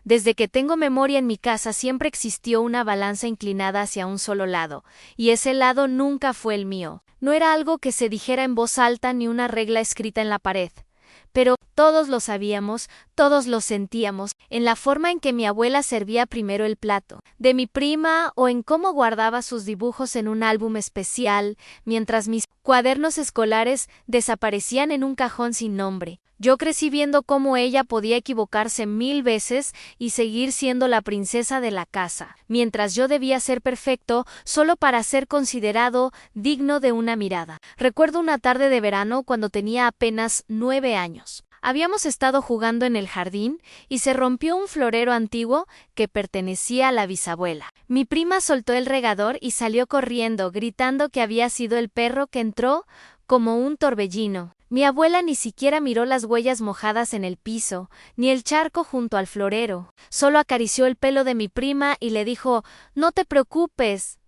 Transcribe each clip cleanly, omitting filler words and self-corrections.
Desde que tengo memoria en mi casa siempre existió una balanza inclinada hacia un solo lado, y ese lado nunca fue el mío. No era algo que se dijera en voz alta ni una regla escrita en la pared. Pero todos lo sabíamos, todos lo sentíamos, en la forma en que mi abuela servía primero el plato de mi prima o en cómo guardaba sus dibujos en un álbum especial, mientras mis cuadernos escolares desaparecían en un cajón sin nombre. Yo crecí viendo cómo ella podía equivocarse 1000 veces y seguir siendo la princesa de la casa, mientras yo debía ser perfecto solo para ser considerado digno de una mirada. Recuerdo una tarde de verano cuando tenía apenas 9 años. Habíamos estado jugando en el jardín y se rompió un florero antiguo que pertenecía a la bisabuela. Mi prima soltó el regador y salió corriendo, gritando que había sido el perro que entró como un torbellino. Mi abuela ni siquiera miró las huellas mojadas en el piso, ni el charco junto al florero. Solo acarició el pelo de mi prima y le dijo: «No te preocupes,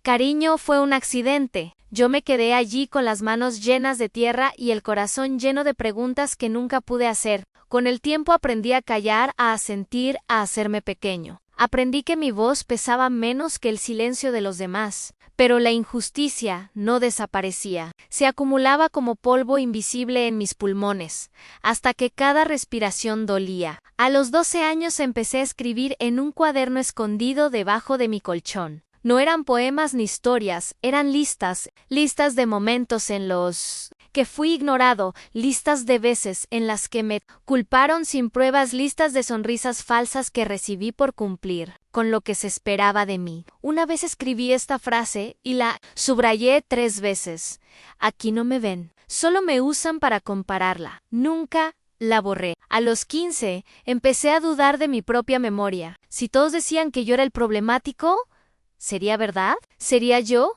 cariño, fue un accidente». Yo me quedé allí con las manos llenas de tierra y el corazón lleno de preguntas que nunca pude hacer. Con el tiempo aprendí a callar, a asentir, a hacerme pequeño. Aprendí que mi voz pesaba menos que el silencio de los demás. Pero la injusticia no desaparecía. Se acumulaba como polvo invisible en mis pulmones, hasta que cada respiración dolía. A los 12 años empecé a escribir en un cuaderno escondido debajo de mi colchón. No eran poemas ni historias, eran listas de momentos en los que fui ignorado, listas de veces en las que me culparon sin pruebas, listas de sonrisas falsas que recibí por cumplir con lo que se esperaba de mí. Una vez escribí esta frase y la subrayé 3 veces. Aquí no me ven, solo me usan para compararla. Nunca la borré. A los 15 empecé a dudar de mi propia memoria. Si todos decían que yo era el problemático, ¿sería verdad? ¿Sería yo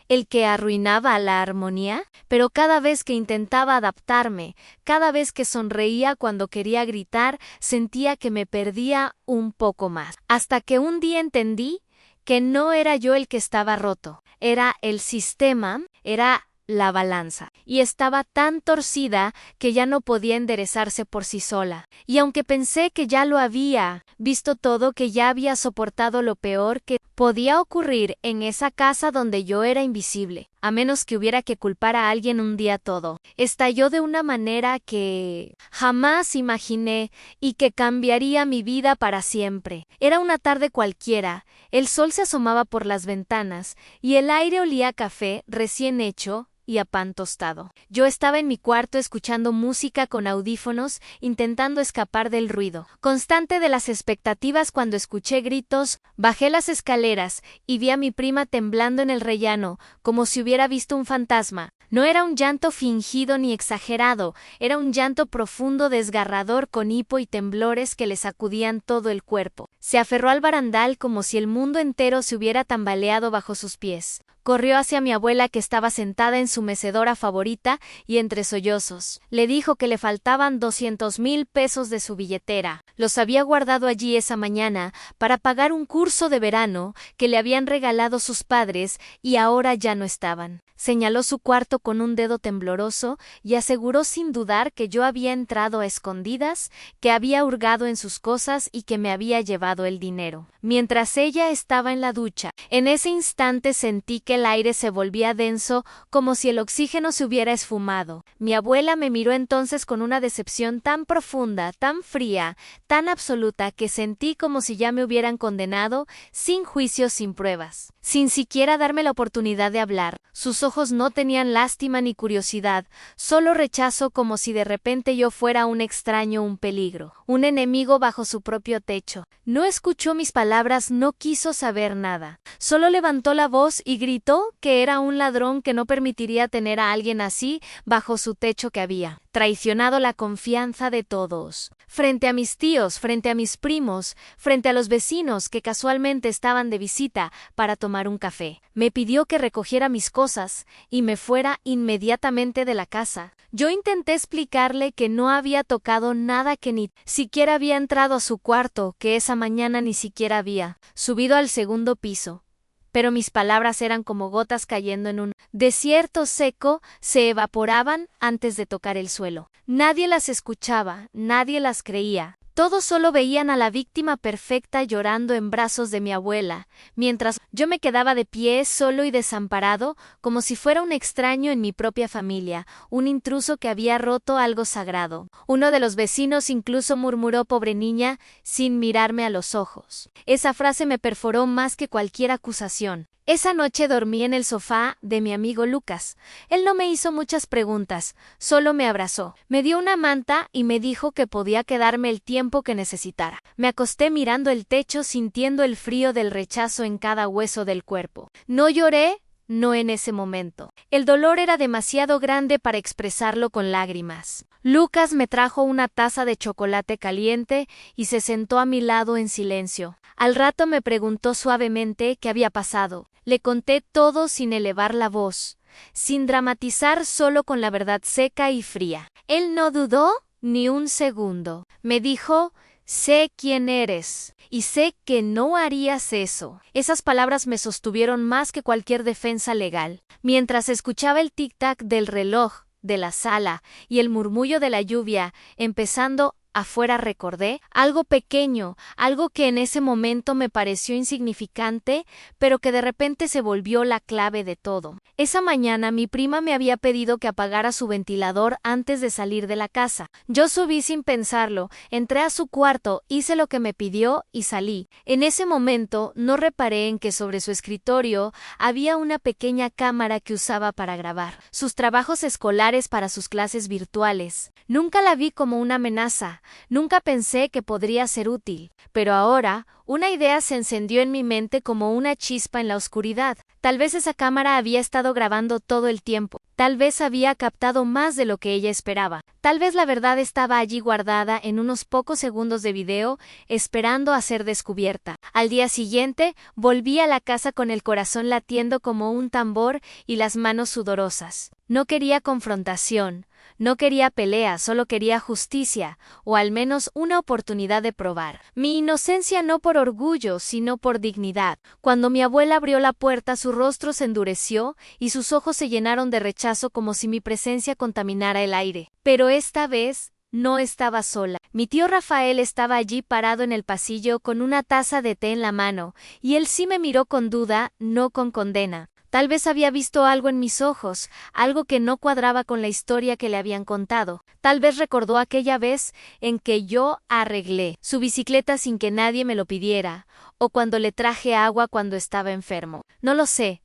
el que arruinaba la armonía? Pero cada vez que intentaba adaptarme, cada vez que sonreía cuando quería gritar, sentía que me perdía un poco más. Hasta que un día entendí que no era yo el que estaba roto, era el sistema, era la balanza, y estaba tan torcida que ya no podía enderezarse por sí sola. Y aunque pensé que ya lo había visto todo, que ya había soportado lo peor que podía ocurrir en esa casa donde yo era invisible, a menos que hubiera que culpar a alguien un día, todo estalló de una manera que jamás imaginé y que cambiaría mi vida para siempre. Era una tarde cualquiera, el sol se asomaba por las ventanas y el aire olía a café recién hecho y a pan tostado. Yo estaba en mi cuarto escuchando música con audífonos, intentando escapar del ruido constante de las expectativas cuando escuché gritos. Bajé las escaleras y vi a mi prima temblando en el rellano, como si hubiera visto un fantasma. No era un llanto fingido ni exagerado, era un llanto profundo, desgarrador, con hipo y temblores que le sacudían todo el cuerpo. Se aferró al barandal como si el mundo entero se hubiera tambaleado bajo sus pies. Corrió hacia mi abuela, que estaba sentada en su mecedora favorita, y entre sollozos le dijo que le faltaban 200,000 pesos de su billetera. Los había guardado allí esa mañana para pagar un curso de verano que le habían regalado sus padres y ahora ya no estaban. Señaló su cuarto con un dedo tembloroso y aseguró sin dudar que yo había entrado a escondidas, que había hurgado en sus cosas y que me había llevado el dinero. Mientras ella estaba en la ducha, en ese instante sentí que el aire se volvía denso, como si el oxígeno se hubiera esfumado. Mi abuela me miró entonces con una decepción tan profunda, tan fría, tan absoluta, que sentí como si ya me hubieran condenado, sin juicios, sin pruebas, sin siquiera darme la oportunidad de hablar. Sus ojos no tenían lástima ni curiosidad, solo rechazo, como si de repente yo fuera un extraño, un peligro, un enemigo bajo su propio techo. No escuchó mis palabras, no quiso saber nada. Solo levantó la voz y gritó que era un ladrón, que no permitiría tener a alguien así bajo su techo, que había traicionado la confianza de todos. Frente a mis tíos, frente a mis primos, frente a los vecinos que casualmente estaban de visita para tomar un café. Me pidió que recogiera mis cosas y me fuera inmediatamente de la casa. Yo intenté explicarle que no había tocado nada, que ni siquiera había entrado a su cuarto, que esa mañana ni siquiera había subido al segundo piso. Pero mis palabras eran como gotas cayendo en un desierto seco, se evaporaban antes de tocar el suelo. Nadie las escuchaba, nadie las creía. Todos solo veían a la víctima perfecta llorando en brazos de mi abuela, mientras yo me quedaba de pie solo y desamparado, como si fuera un extraño en mi propia familia, un intruso que había roto algo sagrado. Uno de los vecinos incluso murmuró "pobre niña", sin mirarme a los ojos. Esa frase me perforó más que cualquier acusación. Esa noche dormí en el sofá de mi amigo Lucas. Él no me hizo muchas preguntas, solo me abrazó. Me dio una manta y me dijo que podía quedarme el tiempo que necesitara. Me acosté mirando el techo, sintiendo el frío del rechazo en cada hueso del cuerpo. No lloré, no en ese momento. El dolor era demasiado grande para expresarlo con lágrimas. Lucas me trajo una taza de chocolate caliente y se sentó a mi lado en silencio. Al rato me preguntó suavemente qué había pasado. Le conté todo sin elevar la voz, sin dramatizar, solo con la verdad seca y fría. Él no dudó ni un segundo. Me dijo: "Sé quién eres, y sé que no harías eso". Esas palabras me sostuvieron más que cualquier defensa legal. Mientras escuchaba el tic-tac del reloj de la sala y el murmullo de la lluvia empezando afuera, recordé algo pequeño, algo que en ese momento me pareció insignificante, pero que de repente se volvió la clave de todo. Esa mañana mi prima me había pedido que apagara su ventilador antes de salir de la casa. Yo subí sin pensarlo, entré a su cuarto, hice lo que me pidió y salí. En ese momento no reparé en que sobre su escritorio había una pequeña cámara que usaba para grabar sus trabajos escolares para sus clases virtuales. Nunca la vi como una amenaza. Nunca pensé que podría ser útil, pero ahora una idea se encendió en mi mente como una chispa en la oscuridad. Tal vez esa cámara había estado grabando todo el tiempo. Tal vez había captado más de lo que ella esperaba. Tal vez la verdad estaba allí guardada en unos pocos segundos de video, esperando a ser descubierta. Al día siguiente, volví a la casa con el corazón latiendo como un tambor y las manos sudorosas. No quería confrontación. No quería pelea, solo quería justicia, o al menos una oportunidad de probar mi inocencia, no por orgullo, sino por dignidad. Cuando mi abuela abrió la puerta, su rostro se endureció y sus ojos se llenaron de rechazo, como si mi presencia contaminara el aire. Pero esta vez no estaba sola. Mi tío Rafael estaba allí parado en el pasillo con una taza de té en la mano, y él sí me miró con duda, no con condena. Tal vez había visto algo en mis ojos, algo que no cuadraba con la historia que le habían contado. Tal vez recordó aquella vez en que yo arreglé su bicicleta sin que nadie me lo pidiera, o cuando le traje agua cuando estaba enfermo. No lo sé,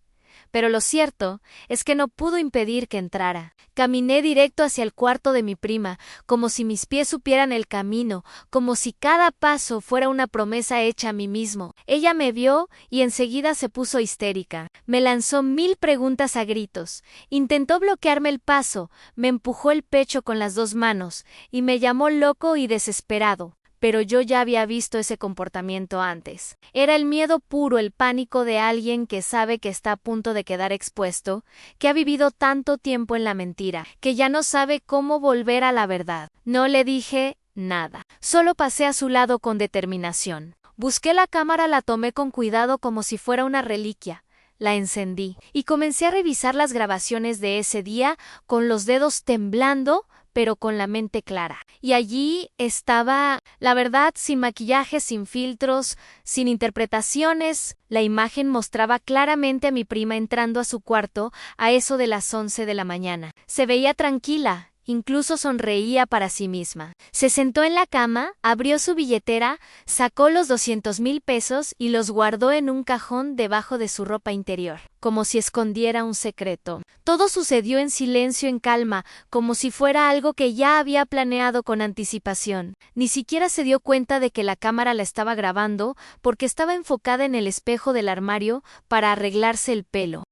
pero lo cierto es que no pudo impedir que entrara. Caminé directo hacia el cuarto de mi prima, como si mis pies supieran el camino, como si cada paso fuera una promesa hecha a mí mismo. Ella me vio y enseguida se puso histérica. Me lanzó 1000 preguntas a gritos. Intentó bloquearme el paso, me empujó el pecho con las 2 manos, y me llamó loco y desesperado. Pero yo ya había visto ese comportamiento antes. Era el miedo puro, el pánico de alguien que sabe que está a punto de quedar expuesto, que ha vivido tanto tiempo en la mentira, que ya no sabe cómo volver a la verdad. No le dije nada. Solo pasé a su lado con determinación. Busqué la cámara, la tomé con cuidado como si fuera una reliquia. La encendí y comencé a revisar las grabaciones de ese día, con los dedos temblando, pero con la mente clara. Y allí estaba la verdad, sin maquillaje, sin filtros, sin interpretaciones. La imagen mostraba claramente a mi prima entrando a su cuarto a eso de las 11 de la mañana. Se veía tranquila. Incluso sonreía para sí misma. Se sentó en la cama, abrió su billetera, sacó los 200,000 pesos y los guardó en un cajón debajo de su ropa interior, como si escondiera un secreto. Todo sucedió en silencio, en calma, como si fuera algo que ya había planeado con anticipación. Ni siquiera se dio cuenta de que la cámara la estaba grabando, porque estaba enfocada en el espejo del armario para arreglarse el pelo.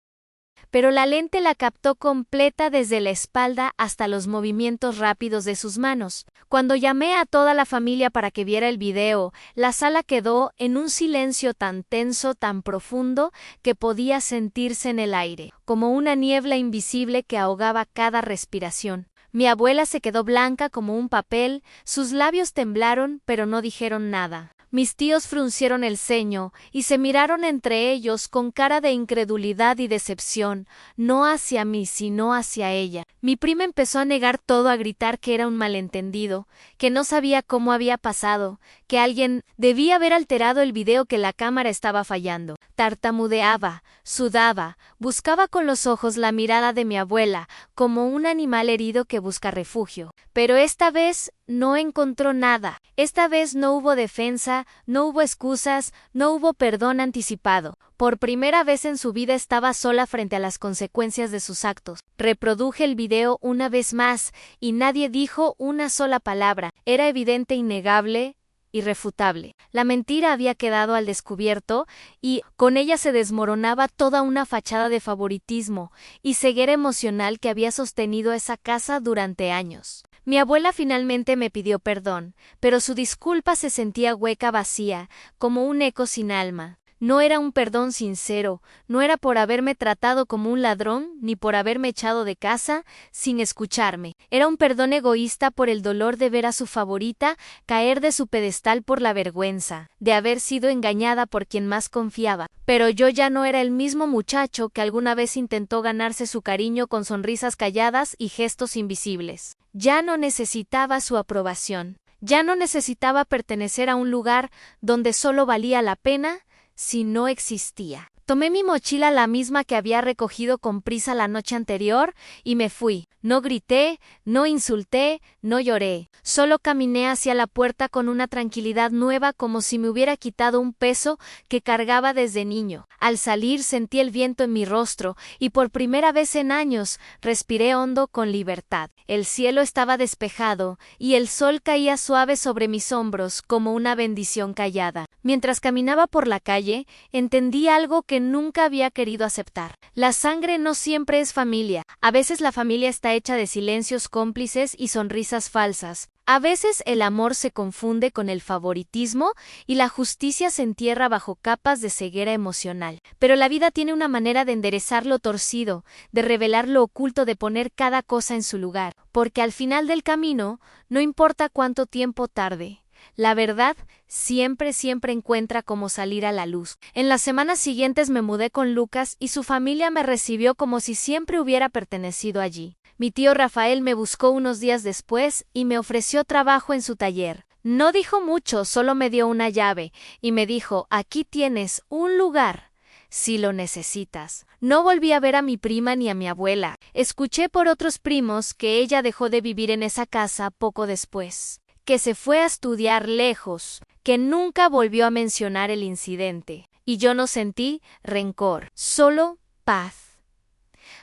Pero la lente la captó completa, desde la espalda hasta los movimientos rápidos de sus manos. Cuando llamé a toda la familia para que viera el video, la sala quedó en un silencio tan tenso, tan profundo, que podía sentirse en el aire, como una niebla invisible que ahogaba cada respiración. Mi abuela se quedó blanca como un papel, sus labios temblaron, pero no dijeron nada. Mis tíos fruncieron el ceño y se miraron entre ellos con cara de incredulidad y decepción, no hacia mí, sino hacia ella. Mi prima empezó a negar todo, a gritar que era un malentendido, que no sabía cómo había pasado, que alguien debía haber alterado el video, que la cámara estaba fallando. Tartamudeaba, sudaba, buscaba con los ojos la mirada de mi abuela, como un animal herido que busca refugio. Pero esta vez no encontró nada. Esta vez no hubo defensa, no hubo excusas, no hubo perdón anticipado. Por primera vez en su vida estaba sola frente a las consecuencias de sus actos. Reproduje el video una vez más y nadie dijo una sola palabra. Era evidente, innegable, irrefutable. La mentira había quedado al descubierto y con ella se desmoronaba toda una fachada de favoritismo y ceguera emocional que había sostenido esa casa durante años. Mi abuela finalmente me pidió perdón, pero su disculpa se sentía hueca, vacía, como un eco sin alma. No era un perdón sincero, no era por haberme tratado como un ladrón, ni por haberme echado de casa sin escucharme. Era un perdón egoísta por el dolor de ver a su favorita caer de su pedestal, por la vergüenza de haber sido engañada por quien más confiaba. Pero yo ya no era el mismo muchacho que alguna vez intentó ganarse su cariño con sonrisas calladas y gestos invisibles. Ya no necesitaba su aprobación. Ya no necesitaba pertenecer a un lugar donde solo valía la pena si no existía. Tomé mi mochila, la misma que había recogido con prisa la noche anterior, y me fui. No grité, no insulté, no lloré. Solo caminé hacia la puerta con una tranquilidad nueva, como si me hubiera quitado un peso que cargaba desde niño. Al salir sentí el viento en mi rostro y por primera vez en años respiré hondo, con libertad. El cielo estaba despejado y el sol caía suave sobre mis hombros como una bendición callada. Mientras caminaba por la calle, entendí algo que nunca había querido aceptar. La sangre no siempre es familia. A veces la familia está hecha de silencios cómplices y sonrisas falsas. A veces el amor se confunde con el favoritismo y la justicia se entierra bajo capas de ceguera emocional. Pero la vida tiene una manera de enderezar lo torcido, de revelar lo oculto, de poner cada cosa en su lugar. Porque al final del camino, no importa cuánto tiempo tarde, la verdad siempre encuentra cómo salir a la luz. En las semanas siguientes me mudé con Lucas y su familia me recibió como si siempre hubiera pertenecido allí. Mi tío Rafael me buscó unos días después y me ofreció trabajo en su taller. No dijo mucho, solo me dio una llave y me dijo: aquí tienes un lugar si lo necesitas. No volví a ver a mi prima ni a mi abuela. Escuché por otros primos que ella dejó de vivir en esa casa poco después, que se fue a estudiar lejos, que nunca volvió a mencionar el incidente. Y yo no sentí rencor, solo paz.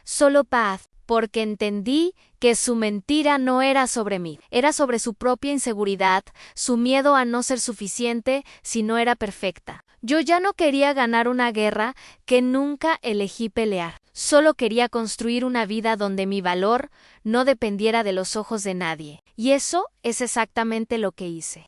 Solo paz, porque entendí que su mentira no era sobre mí, era sobre su propia inseguridad, su miedo a no ser suficiente si no era perfecta. Yo ya no quería ganar una guerra que nunca elegí pelear. Solo quería construir una vida donde mi valor no dependiera de los ojos de nadie. Y eso es exactamente lo que hice.